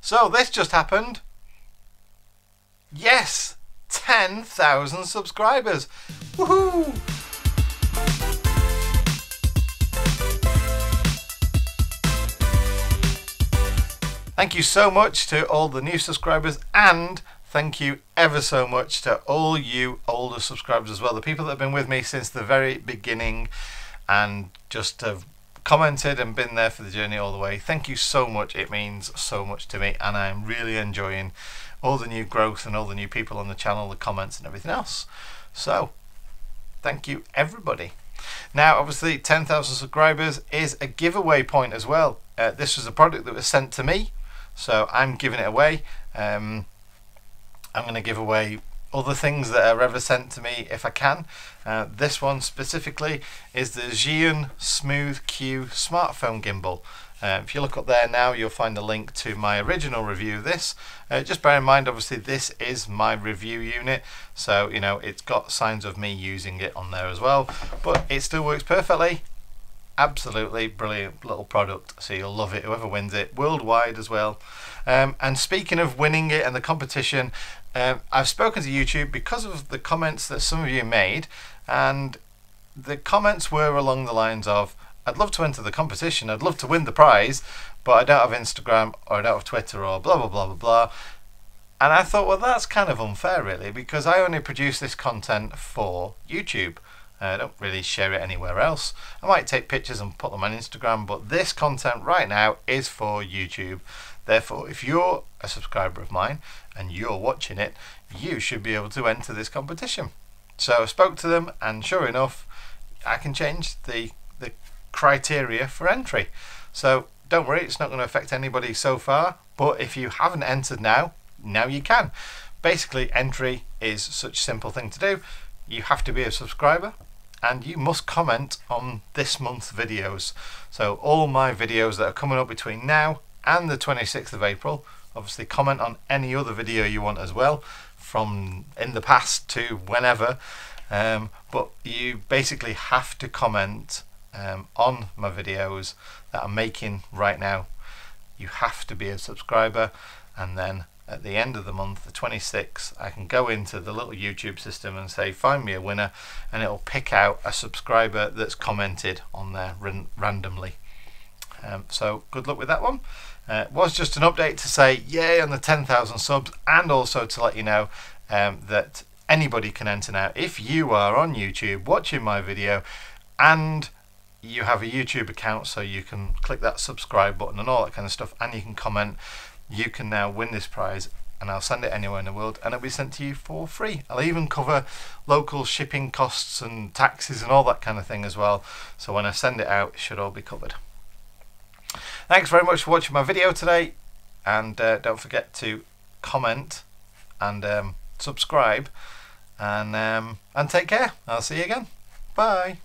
So this just happened. Yes, 10,000 subscribers. Woohoo! Thank you so much to all the new subscribers, and thank you ever so much to all you older subscribers as well. The people that have been with me since the very beginning and just have commented and been there for the journey all the way. Thank you so much. It means so much to me, and I'm really enjoying all the new growth and all the new people on the channel, the comments and everything else. So thank you everybody. Now obviously 10,000 subscribers is a giveaway point as well. This was a product that was sent to me, so I'm giving it away. I'm going to give away other things that are ever sent to me if I can. This one specifically is the Zhiyun Smooth Q smartphone gimbal. If you look up there now, you'll find a link to my original review of this. Just bear in mind, obviously this is my review unit, so you know it's got signs of me using it on there as well, but it still works perfectly. Absolutely brilliant little product, so you'll love it, whoever wins it, worldwide as well. And speaking of winning it and the competition, I've spoken to YouTube because of the comments that some of you made, and the comments were along the lines of, I'd love to enter the competition, I'd love to win the prize, but I don't have Instagram or I don't have Twitter or blah blah blah blah blah. And I thought, well, that's kind of unfair really, because I only produce this content for YouTube. I don't really share it anywhere else. I might take pictures and put them on Instagram, but this content right now is for YouTube. Therefore, if you're a subscriber of mine and you're watching it, you should be able to enter this competition. So I spoke to them, and sure enough, I can change the criteria for entry. So don't worry, it's not going to affect anybody so far, but if you haven't entered now you can. Basically, entry is such a simple thing to do. You have to be a subscriber, and you must comment on this month's videos. So all my videos that are coming up between now and the 26th of April, obviously comment on any other video you want as well, from in the past to whenever, but you basically have to comment on my videos that I'm making right now. You have to be a subscriber, and then at the end of the month, the 26th, I can go into the little YouTube system and say find me a winner, and it'll pick out a subscriber that's commented on there randomly. So good luck with that one. It was just an update to say yay on the 10,000 subs, and also to let you know that anybody can enter now. If you are on YouTube watching my video and you have a YouTube account, so you can click that subscribe button and all that kind of stuff, and you can comment, you can now win this prize, and I'll send it anywhere in the world, and it'll be sent to you for free. I'll even cover local shipping costs and taxes and all that kind of thing as well, so when I send it out, it should all be covered. Thanks very much for watching my video today, and don't forget to comment and subscribe, and take care. I'll see you again. Bye.